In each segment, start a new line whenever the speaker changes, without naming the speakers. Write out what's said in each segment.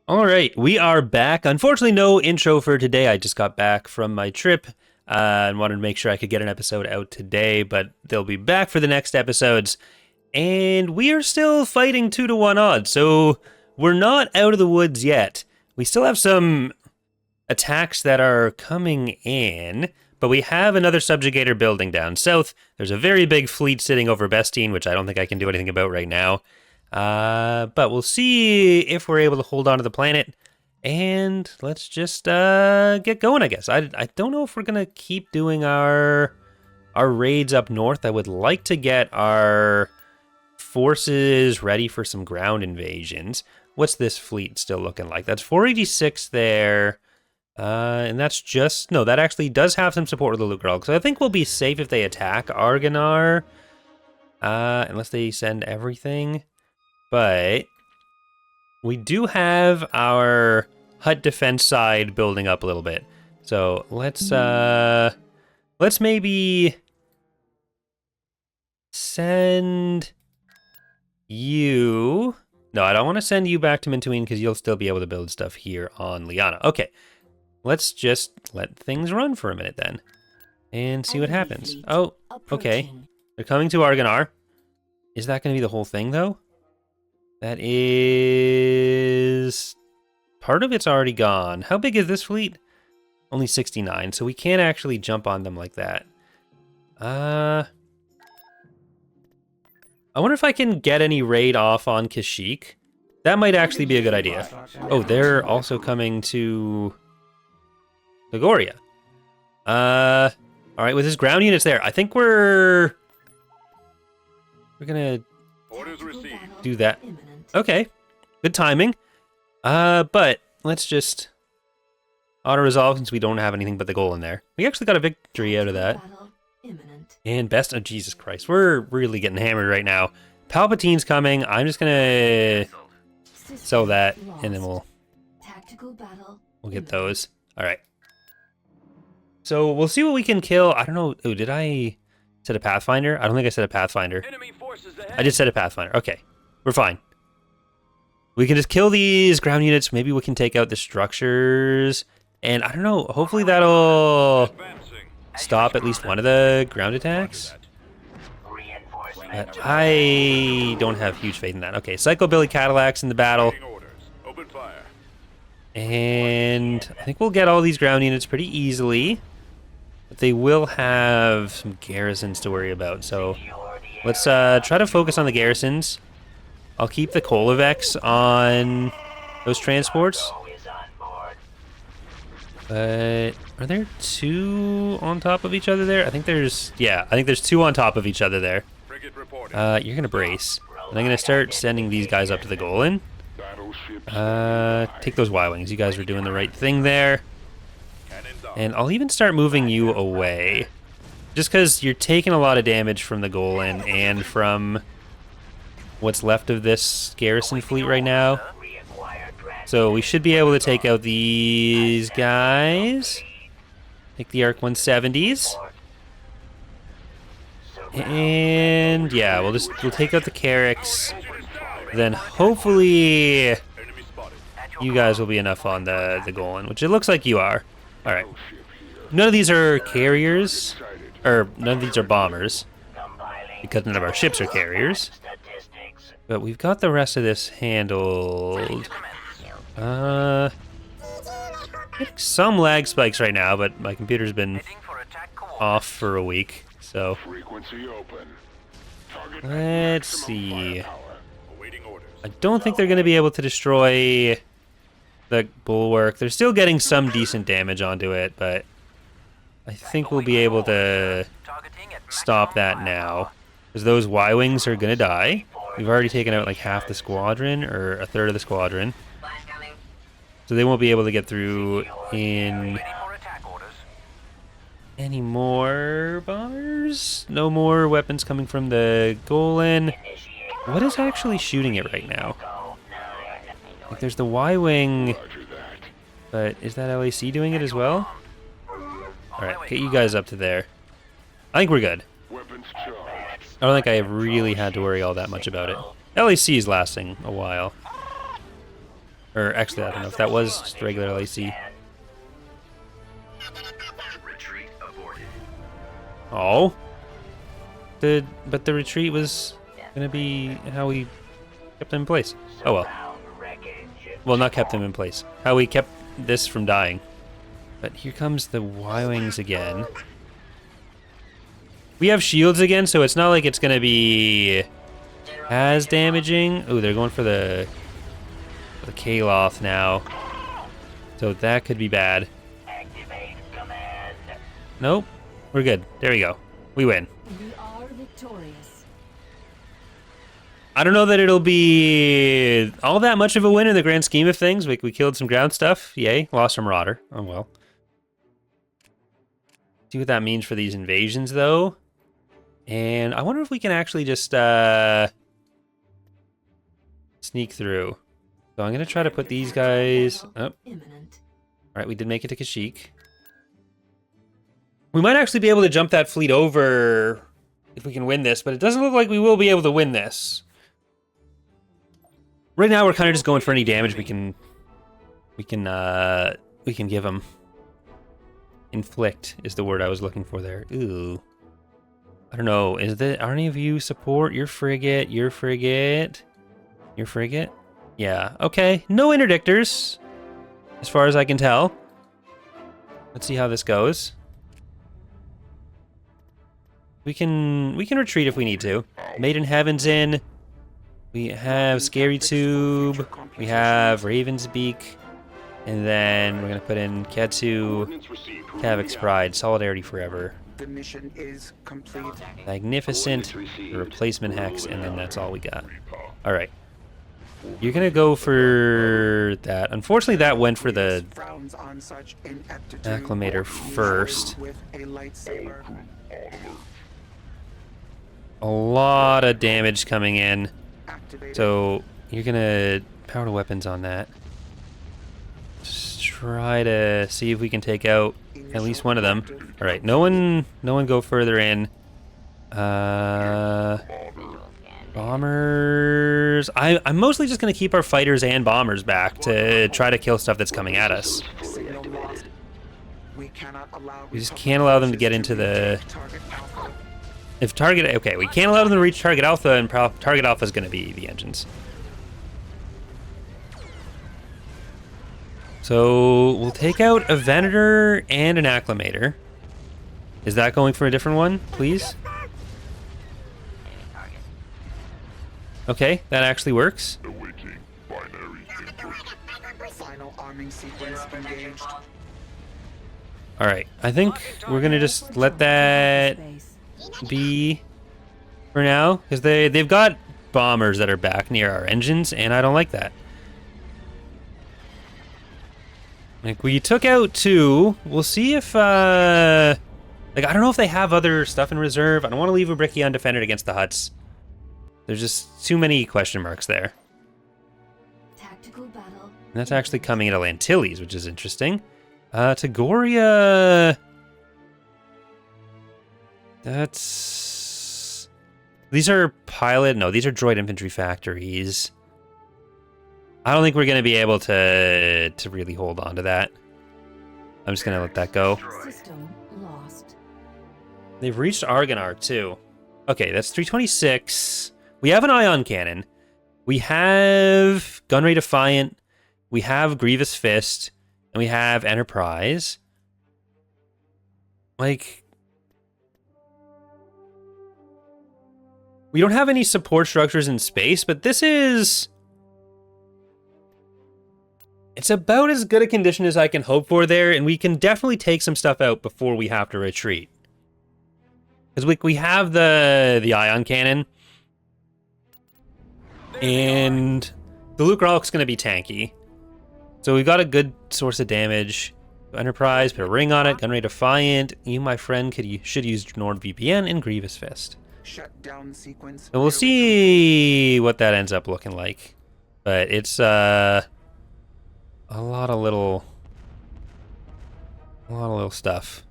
All right, we are back. Unfortunately, no intro for today. I just got back from my trip and wanted to make sure I could get an episode out today, but they'll be back for the next episodes. And we are still fighting 2-to-1 odds, so we're not out of the woods yet. We still have some attacks that are coming in, but we have another subjugator building down south. There's a very big fleet sitting over Bestine, which I don't think I can do anything about right now. But we'll see if we're able to hold on to the planet, and let's just get going, I guess. I don't know if we're gonna keep doing our raids up north. I would like to get our forces ready for some ground invasions. What's this fleet still looking like? That's 486 there, and that's just, no, that actually does have some support with the Lugrog, so I think we'll be safe if they attack Aargonar, unless they send everything. But we do have our hut defense side building up a little bit. So let's maybe send you. No, I don't want to send you back to Mintuine because you'll still be able to build stuff here on Liana. Okay, let's just let things run for a minute then and see what happens. Oh, okay. They're coming to Aargonar. Is that going to be the whole thing though? That is... part of it's already gone. How big is this fleet? Only 69, so we can't actually jump on them like that. I wonder if I can get any raid off on Kashyyyk. That might actually be a good idea. Oh, they're also coming to Togoria. Alright, with his ground units there, I think we're gonna do that. Okay, good timing. But let's just auto-resolve since we don't have anything but the goal in there. We actually got a victory out of that. And best, oh Jesus Christ, we're really getting hammered right now. Palpatine's coming. I'm just gonna sell that, and then we'll get those. All right. So we'll see what we can kill. I don't know. Oh, did I set a Pathfinder? I don't think I set a Pathfinder. I just set a Pathfinder. Okay, we're fine. We can just kill these ground units. Maybe we can take out the structures. And I don't know, hopefully that'll stop at least one of the ground attacks. But I don't have huge faith in that. Okay, Psycho Billy Cadillac's in the battle. And I think we'll get all these ground units pretty easily. But they will have some garrisons to worry about. So let's try to focus on the garrisons. I'll keep the EaWX on those transports. But are there two on top of each other there? I think there's, yeah, I think there's two on top of each other there. You're gonna brace. And I'm gonna start sending these guys up to the Golan. Take those Y-Wings. You guys are doing the right thing there. And I'll even start moving you away. Just because you're taking a lot of damage from the Golan and from what's left of this garrison fleet right now. So we should be able to take out these guys. Take the Arc 170s. And yeah, we'll take out the Kashyyyks. Then hopefully you guys will be enough on the Golan, which it looks like you are. Alright. None of these are carriers, or none of these are bombers, because none of our ships are carriers. But we've got the rest of this handled. Some lag spikes right now, but my computer's been off for a week, so let's see. I don't think they're going to be able to destroy the bulwark. They're still getting some decent damage onto it, but I think we'll be able to stop that now, because those Y-Wings are going to die. We've already taken out like half the squadron, or a third of the squadron. So they won't be able to get through in any more bombers. No more weapons coming from the Golan. What is actually shooting it right now? Like there's the Y-Wing, but is that LAC doing it as well? Alright, get you guys up to there. I think we're good. I don't think I really had to worry all that much about it. LAC is lasting a while. Or actually, I don't know if that was just regular LAC. Oh. But the retreat was gonna be how we kept them in place. Oh well. Well, not kept them in place. How we kept this from dying. But here comes the Y-Wings again. We have shields again, so it's not like it's gonna be as damaging. Ooh, they're going for the Kaloth now. So that could be bad. Nope. We're good. There we go. We win.
We are victorious.
I don't know that it'll be all that much of a win in the grand scheme of things. We killed some ground stuff. Yay. Lost some Marauder. Oh well. See what that means for these invasions, though. And I wonder if we can actually just sneak through. So I'm going to try to put these guys... Oh. Alright, we did make it to Kashyyyk. We might actually be able to jump that fleet over if we can win this, but it doesn't look like we will be able to win this. Right now, we're kind of just going for any damage we can give them. Inflict is the word I was looking for there. Ooh. I don't know. Are any of you support your frigate? Your frigate? Your frigate? Yeah. Okay. No interdictors, as far as I can tell. Let's see how this goes. We can retreat if we need to. Maiden Heaven's in. We have Scary Tube. We have Raven's Beak. And then we're gonna put in Ketu, Kashyyyk Pride, Solidarity Forever.
The mission is complete.
Magnificent, the replacement hex, and then that's all we got. Alright. You're gonna go for that. Unfortunately, that went for the Acclimator first. A lot of damage coming in. So you're gonna power to weapons on that. Just try to see if we can take out at least one of them. All right, no one go further in. Bombers. I'm mostly just gonna keep our fighters and bombers back to try to kill stuff that's coming at us. We just can't allow them to get into the... Okay, we can't allow them to reach target alpha, and target alpha is going to be the engines. So we'll take out a Venator and an Acclimator. Is that going for a different one, please? Okay, that actually works. All right, I think we're going to just let that be for now, because they've got bombers that are back near our engines, and I don't like that. Like, we took out two. We'll see if like, I don't know if they have other stuff in reserve. I don't want to leave a Bricky undefended against the Huts. There's just too many question marks there.
Tactical battle.
And that's actually coming into Lantillies, which is interesting. Togoria. That's... These are pilot... No, these are droid infantry factories. I don't think we're going to be able to really hold on to that. I'm just going to let that go.
System lost.
They've reached Aargonar, too. Okay, that's 326. We have an ion cannon. We have Gunray Defiant. We have Grievous Fist. And we have Enterprise. Like... We don't have any support structures in space, but this is... It's about as good a condition as I can hope for there, and we can definitely take some stuff out before we have to retreat. Because we have the ion cannon, and the Luke Rollick's going to be tanky. So we've got a good source of damage. Enterprise, put a ring on it, Gunray Defiant. You, my friend, should use NordVPN and Grievous Fist.
Shutdown sequence.
So we'll see what that ends up looking like. But it's a lot of little stuff.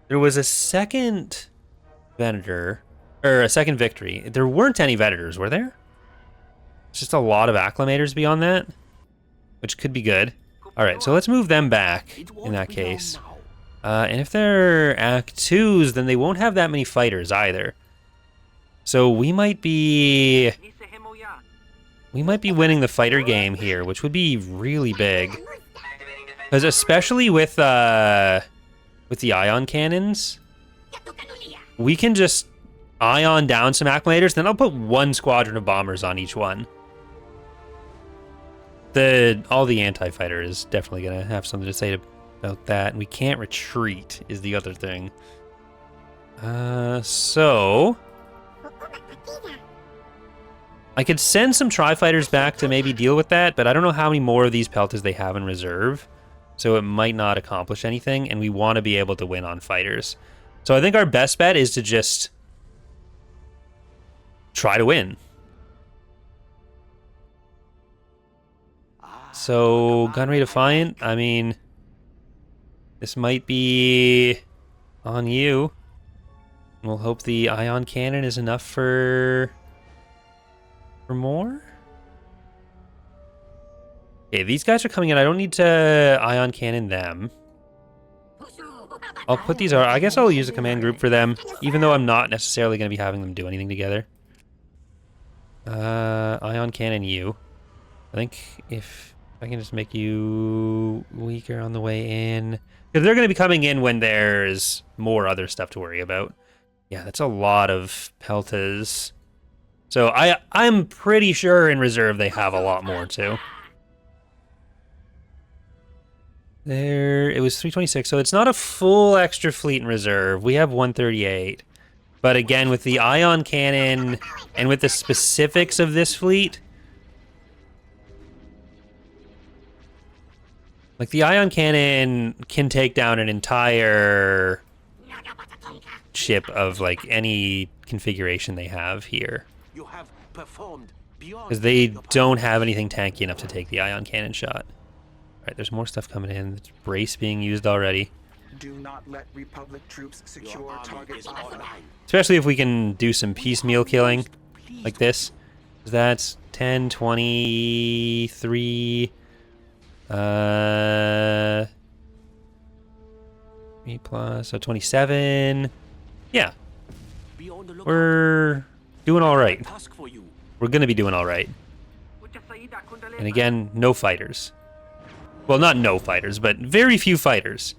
There was a second Venator, or a second victory. There weren't any Venators, were there? It's just a lot of acclimators beyond that, which could be good. All right, so let's move them back in that case. And if they're Act 2s, then they won't have that many fighters either. So we might be winning the fighter game here, which would be really big. Because especially with the ion cannons, we can just ion down some acclimators, then I'll put one squadron of bombers on each one. All the anti-fighter is definitely going to have something to say about that, and we can't retreat is the other thing. So I could send some tri-fighters back to maybe deal with that, but I don't know how many more of these peltas they have in reserve, so it might not accomplish anything, and we want to be able to win on fighters. So I think our best bet is to just try to win. So, Gunray Defiant, I mean, this might be on you. We'll hope the ion cannon is enough for more. Okay, these guys are coming in. I don't need to ion cannon them. I'll put these, I guess I'll use a command group for them, even though I'm not necessarily going to be having them do anything together. Ion cannon you. I think if I can just make you weaker on the way in. Because they're going to be coming in when there's more other stuff to worry about. Yeah, that's a lot of peltas. So I'm pretty sure in reserve they have a lot more too. There, it was 326, so it's not a full extra fleet in reserve. We have 138. But again, with the ion cannon and with the specifics of this fleet, like the ion cannon can take down an entire ship of like any configuration they have here. Because they don't have anything tanky enough to take the ion cannon shot. Alright, there's more stuff coming in. There's brace being used already.
Do not let Republic troops secure target Alpha.
Especially if we can do some piecemeal killing like this. That's 10, 23... 3 plus, so 27. Yeah. We're doing all right. We're going to be doing all right. And again, no fighters. Well, not no fighters, but very few fighters.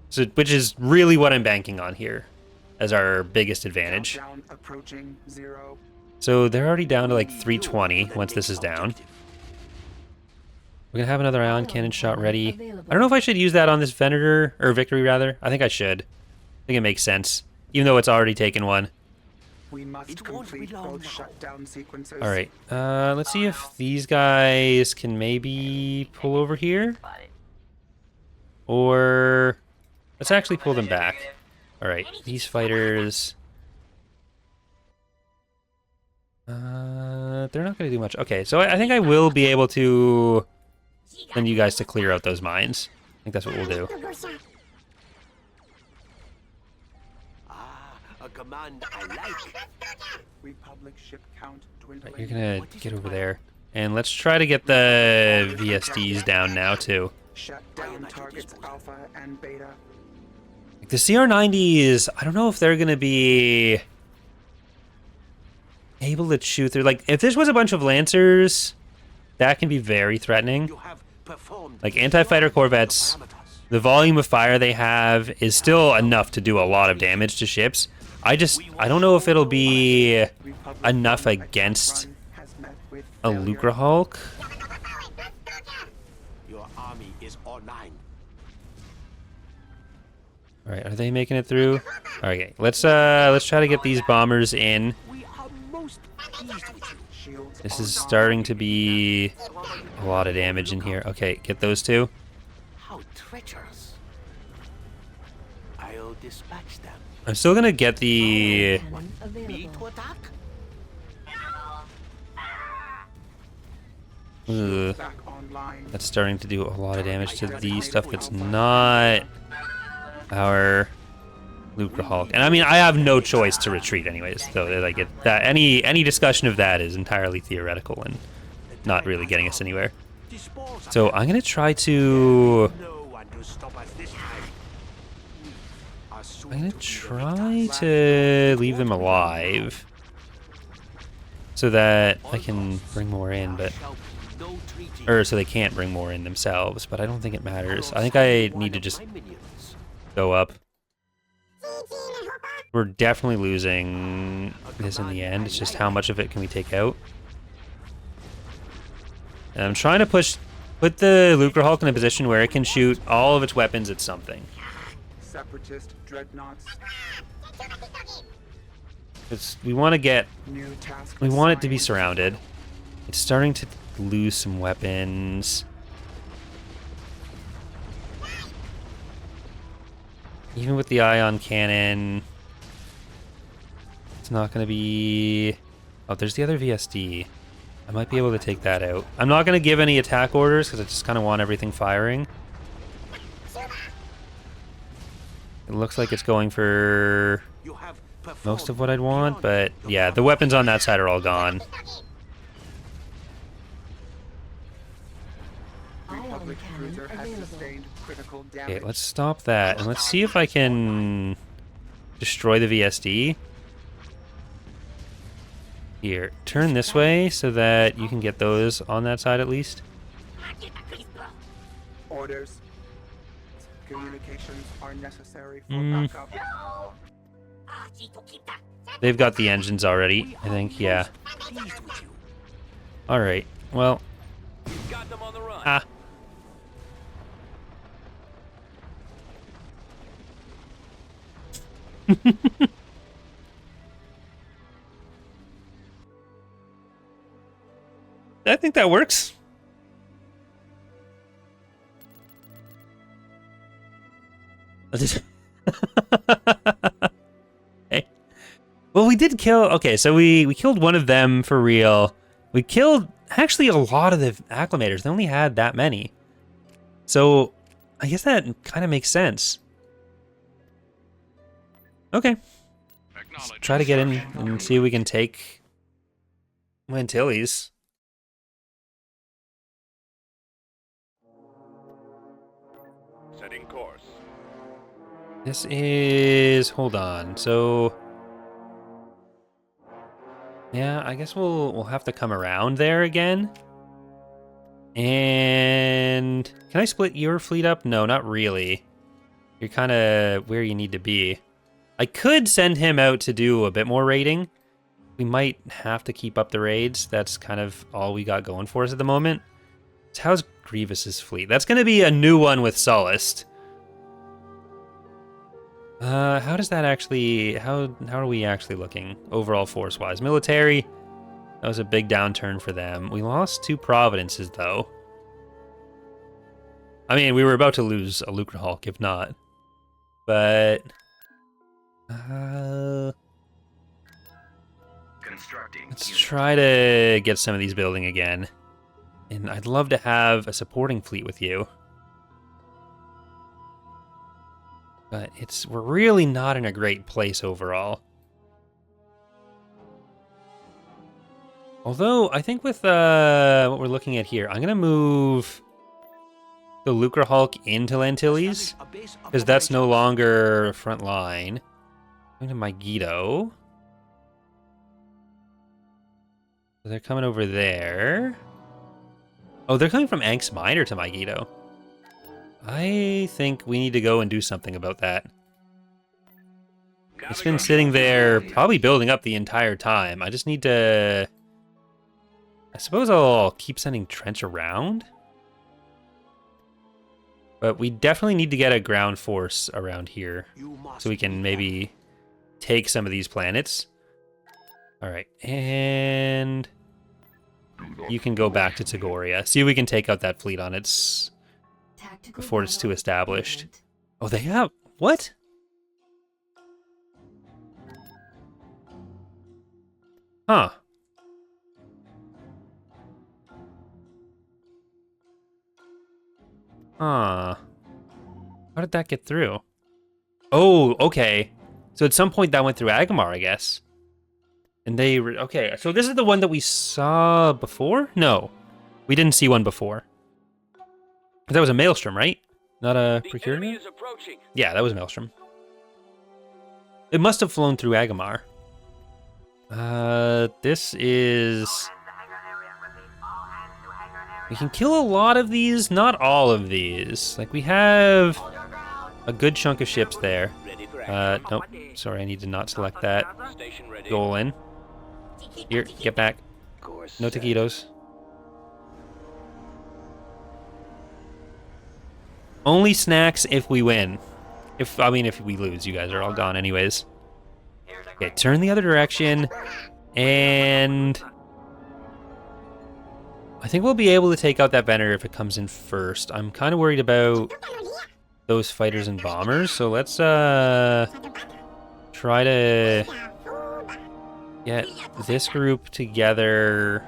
So, which is really what I'm banking on here as our biggest advantage.
Approaching 0.
So they're already down to like 320 once this is down. We're going to have another ion cannon shot ready. I don't know if I should use that on this Venator, or Victory rather. I think I should. I think it makes sense, even though it's already taken one.
We must complete both shutdown sequences.
All right, let's see if these guys can maybe pull over here. Or let's actually pull them back. All right, these fighters... they're not going to do much. Okay, so I think I will be able to send you guys to clear out those mines. I think that's what we'll do.
A command I like.
Republic ship count dwindling.
Right, you're going to get over there. And let's try to get the VSDs down now, too.
Shut down targets Alpha and Beta.
Like the CR90s, I don't know if they're going to be able to shoot through. Like, if this was a bunch of Lancers, that can be very threatening. Like, anti-fighter corvettes, the volume of fire they have is still enough to do a lot of damage to ships. I don't know if it'll be enough against a Lucre Hulk.
Your army is online.
All right, are they making it through? Okay, let's try to get these bombers in.
We are most pleased with you.
This is starting to be a lot of damage in here. Okay, get those two.
How treacherous. I'll dispatch them.
I'm still gonna get the...
Cannon
Me
available.
to attack?
Ugh,
Back online.
that's starting to do a lot of damage to the stuff that's not our Lucre Hulk. And I mean, I have no choice to retreat anyways, so like that any discussion of that is entirely theoretical and not really getting us anywhere.
Dispose of
So
them.
I'm going to try to...
No one to stop us this time. We are soon
I'm going
to
to
be the
try
victors.
to leave them alive. So that I can bring more in, but...
Shall be no treaty.
Or so they can't bring more in themselves, but I don't think it matters. I think I need to just go up. We're definitely losing this in the end. It's just how much of it can we take out. And I'm trying to put the Lucre Hulk in a position where it can shoot all of its weapons at something.
Separatist dreadnoughts.
We want to get...
New task
We want it to be
assigned.
surrounded. It's starting to lose some weapons. Even with the ion cannon, it's not going to be... Oh, there's the other VSD. I might be able to take that out. I'm not going to give any attack orders because I just kind of want everything firing. It looks like it's going for
You have
most of what I'd want, but yeah, the weapons on that side are all gone.
Republic
Ion
cruiser
cannon
has
available.
sustained critical damage.
Okay, let's stop that, and let's see if I can destroy the VSD. Here, turn this way so that you can get those on that side at least.
Orders. Communications are necessary for
Mm.
backup.
They've got the engines already, I think, yeah.
Pleased with you.
Alright, well,
You've got them on the run.
ah. I think that works. Hey. Well, we did kill... Okay, so we killed one of them for real. We killed actually a lot of the acclimators. They only had that many. So I guess that kind of makes sense. Okay. Let's try to get in and see if we can take Lantillies.
Setting course.
This is... Hold on. So... Yeah, I guess we'll have to come around there again. And... Can I split your fleet up? No, not really. You're kind of where you need to be. I could send him out to do a bit more raiding. We might have to keep up the raids. That's kind of all we got going for us at the moment. So how's Grievous's fleet? That's going to be a new one with Solist. How does that actually... How are we actually looking overall force-wise? Military, that was a big downturn for them. We lost 2 Providences, though. I mean, we were about to lose a Lucre Hulk, if not. But... let's try to get some of these building again. And I'd love to have a supporting fleet with you. But we're really not in a great place overall. Although, I think with what we're looking at here, I'm going to move the Lucre Hulk into Lantillies, because that's no longer front line. Going to Mygeeto. So they're coming over there. Oh, they're coming from Ank's Minor to Mygeeto. I think we need to go and do something about that. It's been sitting there, probably building up the entire time. I just need to... I suppose I'll keep sending Trench around. But we definitely need to get a ground force around here, so we can maybe take some of these planets. Alright, and... you can go back to Togoria. See if we can take out that fleet on its...
Tactical
before it's too
battle
established.
imminent.
Oh, they have... What? Huh. Huh. How did that get through? Oh, okay. So at some point that went through Aargonar, I guess. And they... Okay, so this is the one that we saw before? No. We didn't see one before. That was a Maelstrom, right? Not a
The
Procurator?
enemy is approaching.
Yeah, that was Maelstrom. It must have flown through Aargonar. This is... We can kill a lot of these, not all of these. Like, we have a good chunk of ships there.
Ready for action.
Nope. Sorry, I need to not select that.
Station ready.
Goal in. Here, get back.
Course
No
set.
taquitos. Only snacks if we win. If we lose, you guys are all gone anyways. Okay, turn the other direction, and I think we'll be able to take out that Venator if it comes in first. I'm kind of worried about those fighters and bombers, so let's try to get this group together.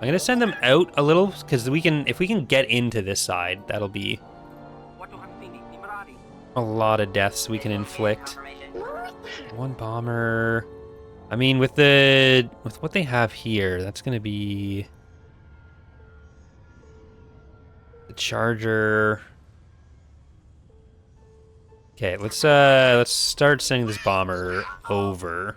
I'm gonna send them out a little because if we can get into this side, that'll be a lot of deaths we can inflict. One bomber. I mean, with what they have here, that's gonna be the Charger. Okay, let's start sending this bomber over.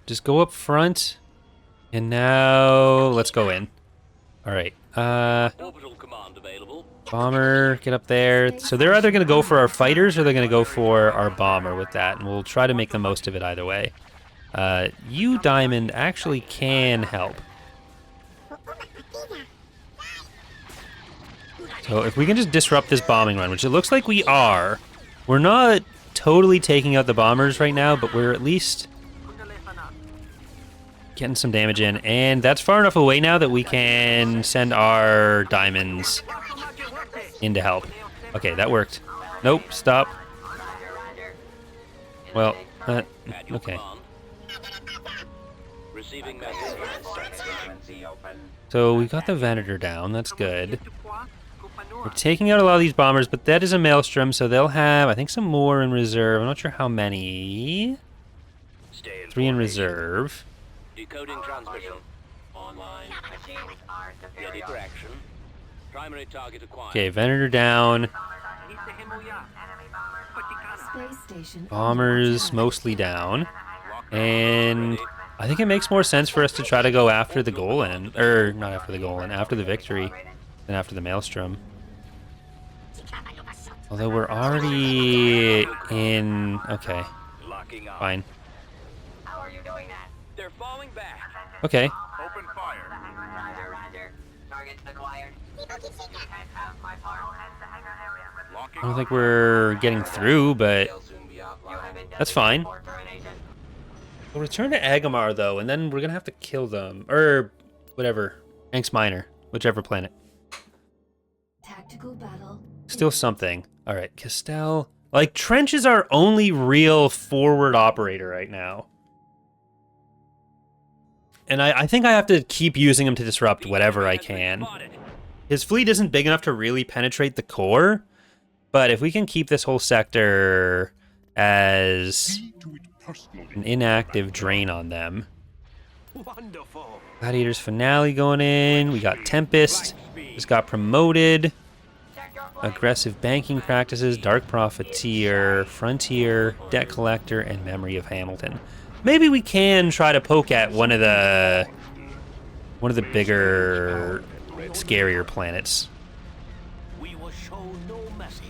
Just go up front, and now let's go in. All right.
Orbital command available.
Bomber, get up there. So they're either going to go for our fighters or they're going to go for our bomber with that, and we'll try to make the most of it either way. You, Diamond, actually can help. So if we can just disrupt this bombing run, which it looks like we are, we're not totally taking out the bombers right now, but we're at least getting some damage in, and that's far enough away now that we can send our diamonds in to help. Okay, that worked. Nope, stop. Well,
At your
okay.
command. Receiving message.
So we got the Venator down, that's good. We're taking out a lot of these bombers, but that is a Maelstrom, so they'll have, I think, some more in reserve. I'm not sure how many.
Stay in
3 in
formation.
reserve.
Decoding transmission. Online. Ready for action. Primary target acquired.
Okay, Venator down.
Space station.
Bombers mostly down. And I think it makes more sense for us to try to go after the goal end. Or, not after the goal end, after the victory than after the Maelstrom. Although we're already in... Okay,
Locking up.
fine.
They're falling back.
Okay.
Open fire.
I don't think we're getting through, but that's fine. We'll return to Aargonar, though, and then we're going to have to kill them. Or whatever. Anx Minor. Whichever planet.
Tactical battle.
Still something. All right, Castell. Like, Trench is our only real forward operator right now. And I think I have to keep using him to disrupt whatever I can. His fleet isn't big enough to really penetrate the core, but if we can keep this whole sector as an inactive drain on them.
Wonderful.
Gladiator's Finale going in. We got Tempest. Just got promoted. Aggressive banking practices, Dark Profiteer, Frontier, Debt Collector, and Memory of Hamilton. Maybe we can try to poke at one of the bigger, scarier planets.
We will show no mercy.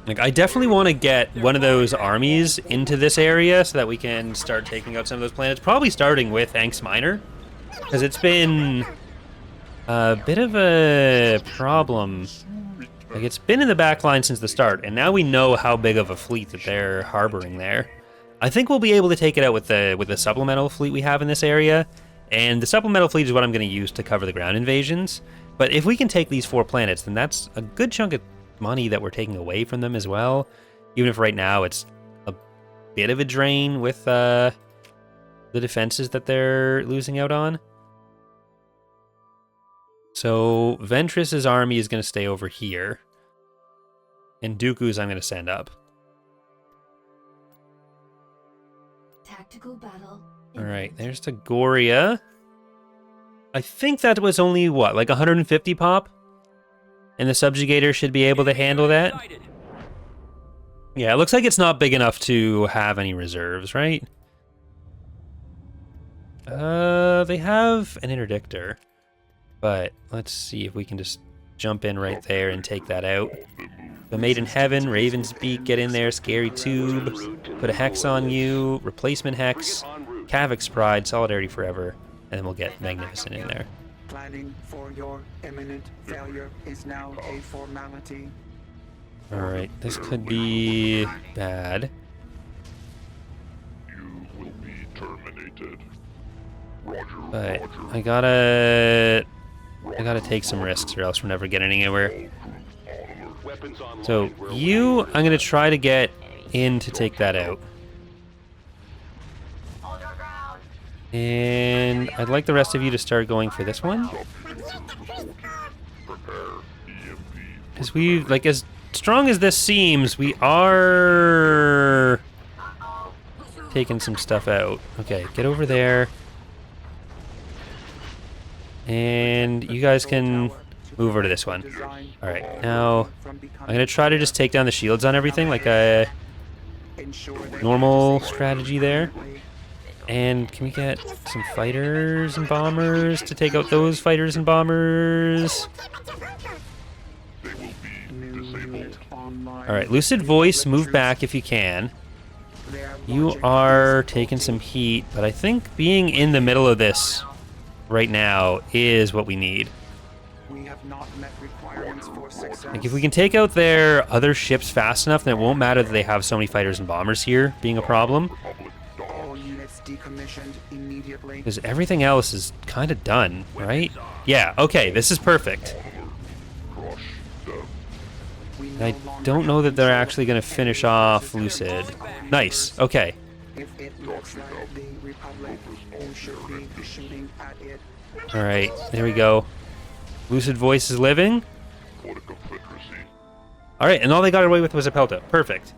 Like, I definitely want to get one of those armies into this area so that we can start taking out some of those planets. Probably starting with Anx Minor, because it's been a bit of a problem. Like, it's been in the back line since the start, and now we know how big of a fleet that they're harboring there. I think we'll be able to take it out with the supplemental fleet we have in this area, and the supplemental fleet is what I'm going to use to cover the ground invasions. But if we can take these 4 planets, then that's a good chunk of money that we're taking away from them as well, even if right now it's a bit of a drain with the defenses that they're losing out on. So Ventress's army is going to stay over here, and Dooku's I'm going to send up.
Tactical battle.
All right,
imminent.
there's Togoria. I think that was only, what, like 150 pop? And the subjugator should be able to handle that? Yeah, it looks like it's not big enough to have any reserves, right? They have an interdictor. But let's see if we can just jump in right there and take that out. The Made in Heaven, Raven's Beak, get in there, Scary Tube, put a Hex on you, Replacement Hex, Kavak's Pride, Solidarity Forever, and then we'll get Magnificent in there.
Planning for your imminent failure is now a formality.
Alright, this could be bad.
You will be terminated. Roger,
But
roger.
I gotta take some risks or else we're never getting anywhere.
Weapons online.
So you, I'm gonna try to get in to take that out. And I'd like the rest of you to start going for this one.
Prepare EMP.
Because we, like, as strong as this seems, we are taking some stuff out. Okay, get over there. And you guys can move over to this one. Alright, now I'm going to try to just take down the shields on everything, like a normal strategy there. And can we get some fighters and bombers to take out those fighters and bombers? Alright, Lucid Voice, move back if you can. You are taking some heat, but I think being in the middle of this right now is what we need.
We have not met requirements for success.
Like, if we can take out their other ships fast enough, then it won't matter that they have so many fighters and bombers here being a problem.
All units decommissioned immediately.
Because everything else is kind of done, right? Yeah, okay, this is perfect.
We
And I
no longer
don't know
have
that they're
control
actually going to
of
finish
the
off
system.
Lucid. Nice, okay.
If it looks like the Republic, you should be shooting at it.
Alright, there we go. Lucid Voice is living. Alright, and all they got away with was a Pelta. Perfect.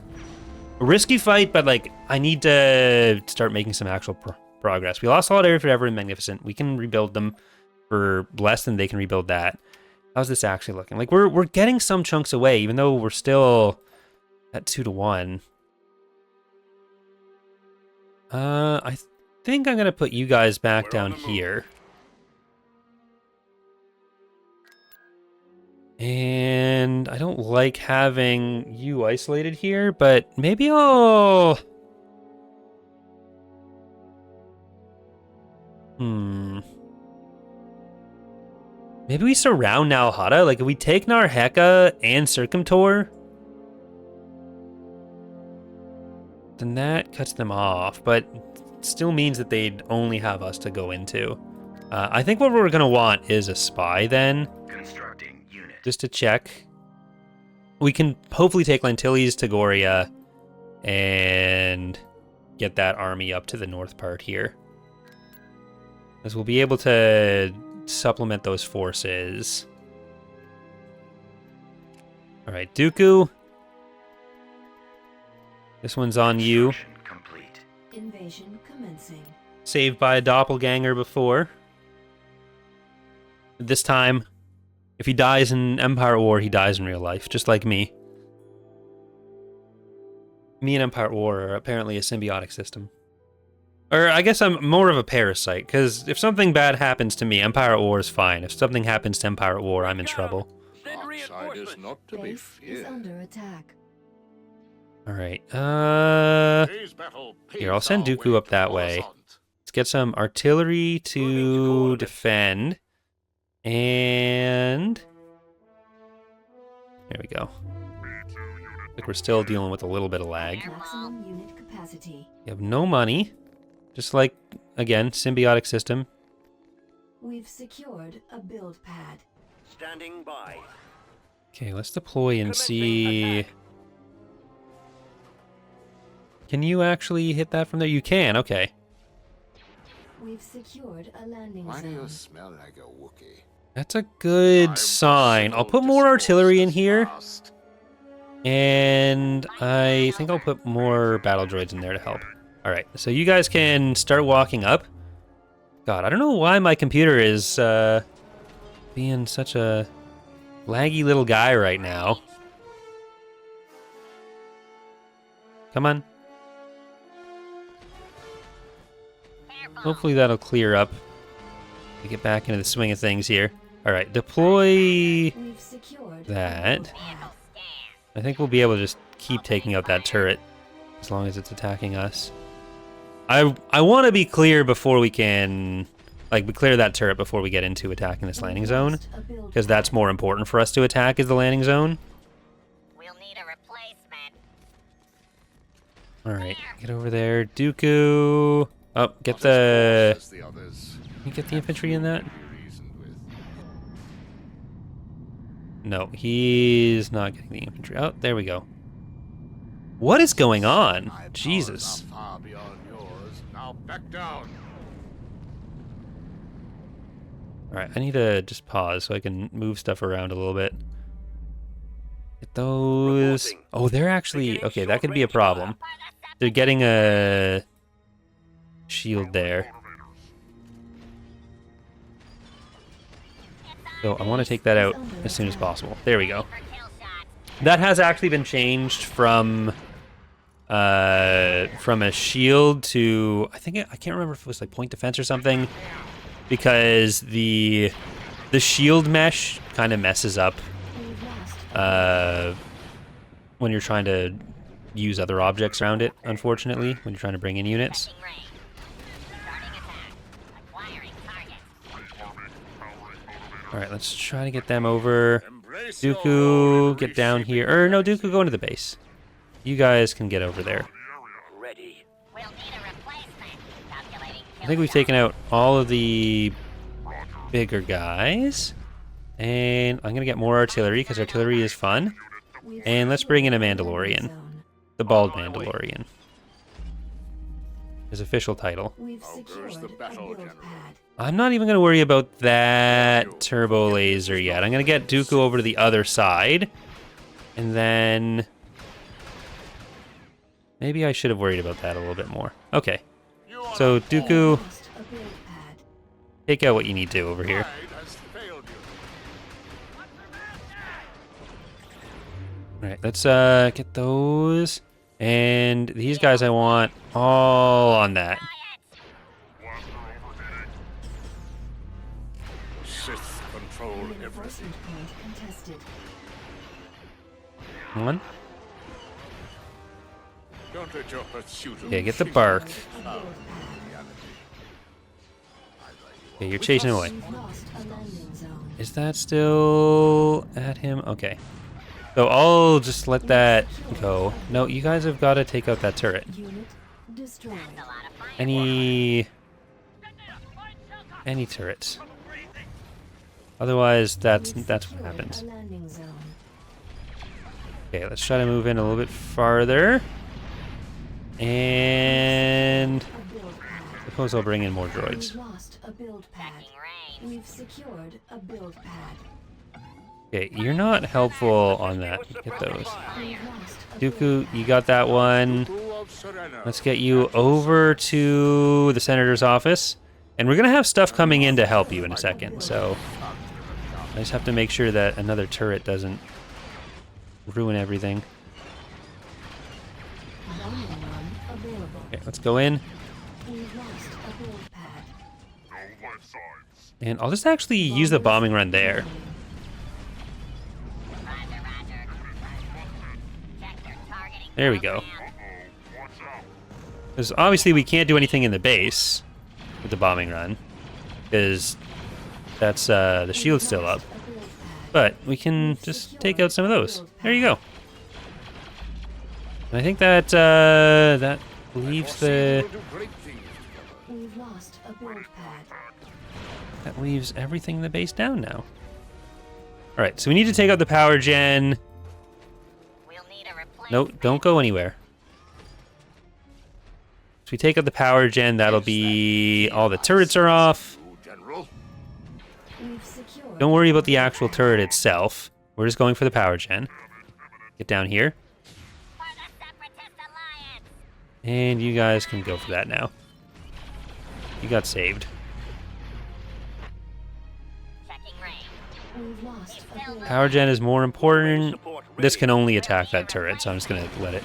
A risky fight, but, like, I need to start making some actual progress. We lost Solidarity Forever and Magnificent. We can rebuild them for less than they can rebuild that. How's this actually looking? Like, we're getting some chunks away, even though we're still at 2-1. I think I'm gonna put you guys back down here. And I don't like having you isolated here, but maybe I'll... Maybe we surround Nalhada? Like, if we take Narheka and Circumtor, then that cuts them off, but still means that they'd only have us to go into. I think what we're going to want is a spy then.
Constructing unit.
Just to check. We can hopefully take Lantillies, Togoria, and get that army up to the north part here. Because we'll be able to supplement those forces. Alright, Dooku. This one's on you.
Construction complete.
Invasion commencing.
Saved by a doppelganger before. This time, if he dies in Empire at War, he dies in real life, just like me. Me and Empire at War are apparently a symbiotic system. Or I guess I'm more of a parasite, because if something bad happens to me, Empire at War is fine. If something happens to Empire at War, I'm in trouble.
Outside is not to be
Base is
feared.
under attack.
Alright,
Today's battle
here, I'll
paves
send
our
Dooku
way
up that
to
way.
Coruscant.
Let's get some artillery to defend. And there we go. Like, we're still dealing with a little bit of lag.
Maximum unit capacity.
You have no money. Just like, again, symbiotic system.
We've secured a build pad.
Standing by.
Okay, let's deploy and see. Can you actually hit that from there? You can, okay.
We've secured a landing
Why do you
zone.
smell like a Wookiee?
That's a good sign. I'll put more artillery in here. And I think I'll put more battle droids in there to help. All right, so you guys can start walking up. God, I don't know why my computer is being such a laggy little guy right now. Come on. Hopefully that'll clear up. We get back into the swing of things here. All right, deploy that. I think we'll be able to just keep taking out that turret as long as it's attacking us. I want to be clear before we can, like, we clear that turret before we get into attacking this landing zone, because that's more important for us to attack is the landing zone.
We'll need a replacement.
All right, get over there, Dooku. Oh, get the. Can you get the infantry in that? No, he's not getting the infantry. Oh, there we go. What is going on? Jesus.
Now back down.
Alright, I need to just pause so I can move stuff around a little bit. Get those... Oh, they're actually... Okay, that could be a problem. They're getting a shield there. So I want to take that out as soon as possible. There we go. That has actually been changed from a shield to, I can't remember if it was like point defense or something, because the shield mesh kind of messes up when you're trying to use other objects around it, unfortunately, when you're trying to bring in units. Alright, let's try to get them over. Dooku, get down here. Or no, Dooku, go into the base. You guys can get over there.
Ready.
We'll need a replacement. Calculating
I think we've taken out all of the bigger guys. And I'm going to get more artillery, because artillery is fun. And let's bring in a Mandalorian. The Bald Mandalorian. His official title.
We've secured a build pad.
I'm not even going to worry about that turbo laser yet. I'm going to get Dooku over to the other side. And then... Maybe I should have worried about that a little bit more. Okay. So, Dooku,
Lost a build pad.
take out what you need to over here. Alright, let's get those. And these guys I want all on that.
Sith control everything.
Reinforcement point contested.
One.
Don't let your pursuit of
Okay, get the bark.
A build pad.
Okay, you're chasing away.
We've lost a landing zone.
Is that still at him? Okay. So I'll just let that go. No, you guys have got to take out that turret.
Unit destroyed.
Any turrets. Otherwise, that's what
Secured
happens.
a landing zone.
Okay, let's try to move in a little bit farther. And
A build pad.
suppose I'll bring in more droids.
We've lost a build pad. We've secured a build pad.
Okay, you're not helpful on that. Get those.
We've lost a build
Dooku, you got that one. Let's get you over to the senator's office. And we're going to have stuff coming in to help you in a second, so I just have to make sure that another turret doesn't ruin everything.
bombing run available.
Okay, let's go in.
We've lost a build pad.
No left sides.
And I'll just actually use the bombing run there. There we go.
Watch out.
Because obviously we can't do anything in the base with the bombing run, because that's the shield's still up.
A build pad.
But we can just take out some of those. There you go. And I think that that leaves the
We've lost a build pad.
that leaves everything in the base down now. All right, so we need to take out the power gen.
We'll need a replacement.
No, don't go anywhere. So we take out the power gen, that'll be all the turrets are off.
General.
We've secured.
Don't worry about the actual turret itself. We're just going for the power gen. Get down here.
For the Separatist Alliance.
And you guys can go for that now. You got saved.
Checking range.
We've lost a build.
Power gen is more important. This can only attack that turret, so I'm just gonna let it.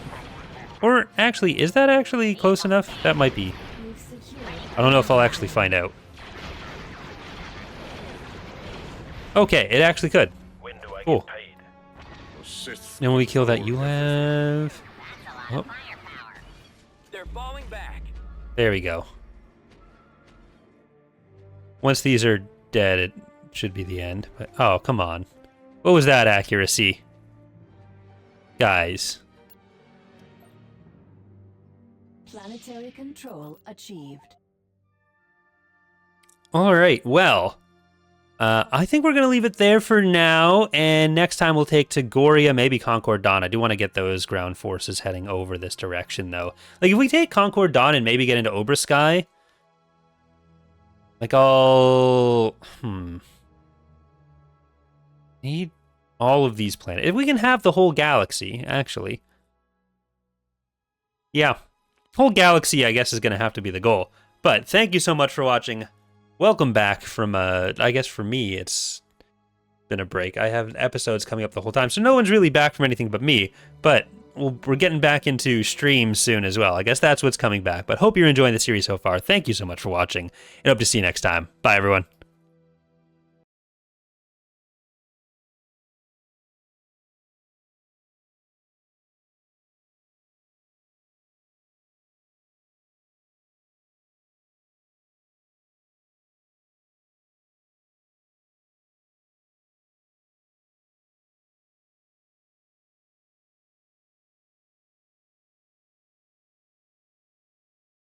Or actually, is that actually close enough? That might be.
We've secured.
I don't know if I'll actually find out. Okay, it actually could.
When do I
Cool.
get paid?
And when we kill that, you have.
That's a lot
Oh,
of firepower.
They're falling back.
there we go. Once these are dead, it should be the end. But oh, come on. What was that accuracy? Guys.
Planetary control achieved.
All right, well, I think we're going to leave it there for now, and next time we'll take Togoria, maybe Concord Dawn. I do want to get those ground forces heading over this direction, though. Like, if we take Concord Dawn and maybe get into Obersky, like, I'll... Need all of these planets. If we can have the whole galaxy, actually. Yeah, whole galaxy, I guess, is going to have to be the goal. But thank you so much for watching. Welcome back from, I guess for me, it's been a break. I have episodes coming up the whole time, so no one's really back from anything but me. But we're getting back into streams soon as well. I guess that's what's coming back. But hope you're enjoying the series so far. Thank you so much for watching, and hope to see you next time. Bye, everyone.